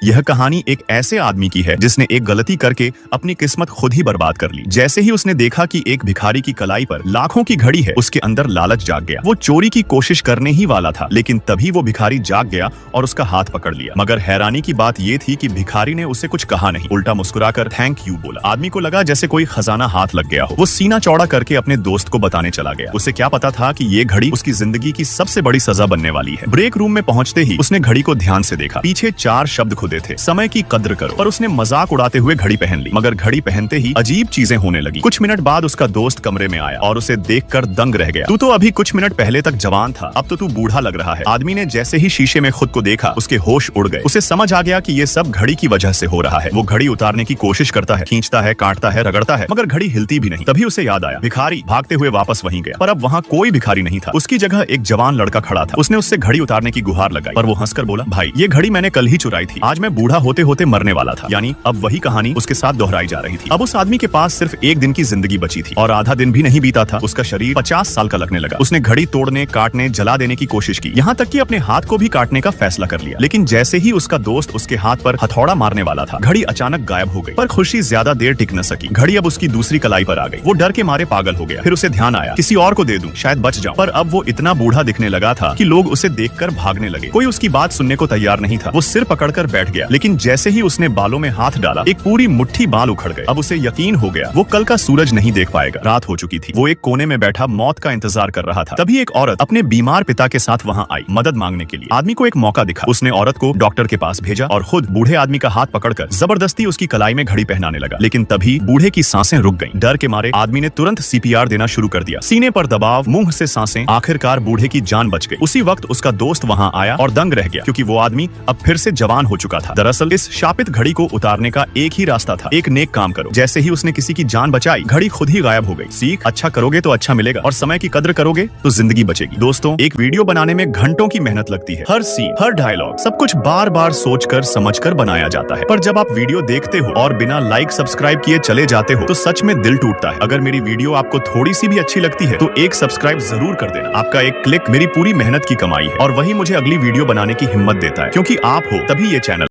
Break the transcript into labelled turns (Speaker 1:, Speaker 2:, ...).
Speaker 1: यह कहानी एक ऐसे आदमी की है जिसने एक गलती करके अपनी किस्मत खुद ही बर्बाद कर ली। जैसे ही उसने देखा कि एक भिखारी की कलाई पर लाखों की घड़ी है, उसके अंदर लालच जाग गया। वो चोरी की कोशिश करने ही वाला था, लेकिन तभी वो भिखारी जाग गया और उसका हाथ पकड़ लिया। मगर हैरानी की बात ये थी कि भिखारी ने उसे कुछ कहा नहीं, उल्टा मुस्कुराकर थैंक यू बोला। आदमी को लगा जैसे कोई खजाना हाथ लग गया हो। वो सीना चौड़ा करके अपने दोस्त को बताने चला गया। उसे क्या पता था कि ये घड़ी उसकी जिंदगी की सबसे बड़ी सजा बनने वाली है। ब्रेक रूम में पहुंचते ही उसने घड़ी को ध्यान से देखा। पीछे 4 शब्द खुदे थे, समय की कद्र करो। पर उसने मजाक उड़ाते हुए घड़ी पहन ली। मगर घड़ी पहनते ही अजीब चीजें होने लगी। कुछ मिनट बाद उसका दोस्त कमरे में आया और उसे देखकर दंग रह गया। तू तो अभी कुछ मिनट पहले तक जवान था, अब तो तू बूढ़ा लग रहा है। आदमी ने जैसे ही शीशे में खुद को देखा, उसके होश उड़ गए। उसे समझ आ गया कि ये सब घड़ी की वजह से हो रहा है। वो घड़ी उतारने की कोशिश करता है, खींचता है, काटता है, रगड़ता है, मगर घड़ी हिलती भी नहीं। तभी उसे याद आया, भिखारी। भागते हुए वापस वहीं गया, पर अब वहाँ कोई भिखारी नहीं था। उसकी जगह एक जवान लड़का खड़ा था। उसने उससे घड़ी उतारने की गुहार लगाई, पर वो हंसकर बोला, भाई ये घड़ी मैंने कल ही चुराई थी। आज मैं बूढ़ा होते होते मरने वाला था। यानी अब वही कहानी उसके साथ दोहराई जा रही थी। अब उस आदमी के पास सिर्फ एक दिन की जिंदगी बची थी और आधा दिन भी नहीं बीता था, उसका शरीर 50 साल का लगने लगा। उसने घड़ी तोड़ने, काटने, जला देने की कोशिश की, यहाँ तक कि अपने हाथ को भी काटने का फैसला कर लिया। लेकिन जैसे ही उसका दोस्त उसके हाथ पर हथौड़ा मारने वाला था, घड़ी अचानक गायब हो गई। पर खुशी ज्यादा देर टिक न सकी। घड़ी अब उसकी दूसरी कलाई पर आ गई। वो डर के मारे पागल हो गया। फिर उसे ध्यान आया, किसी और को दे दूं, शायद बच जाऊं। पर अब वो इतना बूढ़ा दिखने लगा था कि लोग उसे देखकर भागने लगे। कोई उसकी बात सुनने को तैयार नहीं था। वो सिर पकड़कर बैठ गया। लेकिन जैसे ही उसने बालों में हाथ डाला, एक पूरी मुट्ठी बाल उखड़ गए। अब उसे यकीन हो गया वो कल का सूरज नहीं देख पाएगा। रात हो चुकी थी। वो एक कोने में बैठा मौत का इंतजार कर रहा था। तभी एक औरत अपने बीमार पिता के साथ वहाँ आई, मदद मांगने के लिए। आदमी को एक मौका दिखा। उसने औरत को डॉक्टर के पास भेजा और खुद बूढ़े आदमी का हाथ पकड़कर जबरदस्ती उसकी कलाई में घड़ी पहनाने लगा। लेकिन तभी बूढ़े की सांसें रुक गईं। डर के मारे आदमी ने तुरंत सीपीआर देना शुरू कर दिया। सीने पर दबाव, मुंह से सांसें। आखिरकार बूढ़े की जान बच गई। उसी वक्त उसका दोस्त वहाँ आया और दंग रह गया, क्योंकि वो आदमी अब फिर से जवान हो चुका था। दरअसल इस शापित घड़ी को उतारने का एक ही रास्ता था, एक नेक काम करो। जैसे ही उसने किसी की जान बचाई, घड़ी खुद ही गायब हो गई। सीख, अच्छा करोगे तो अच्छा मिलेगा और समय की कद्र करोगे तो जिंदगी बचेगी। दोस्तों, एक वीडियो बनाने में घंटों की मेहनत लगती है। हर सीन, हर डायलॉग, सब कुछ बार बार सोचकर समझकर बनाया जाता है। पर जब आप वीडियो देखते हो और बिना लाइक सब्सक्राइब किए चले जाते हो तो सच में दिल टूटता है। अगर मेरी वीडियो आपको थोड़ी सी भी अच्छी लगती है तो एक सब्सक्राइब जरूर कर देना। आपका एक क्लिक मेरी पूरी मेहनत की कमाई है और वही मुझे अगली वीडियो बनाने की हिम्मत देता है, क्योंकि आप हो तभी ये चैनल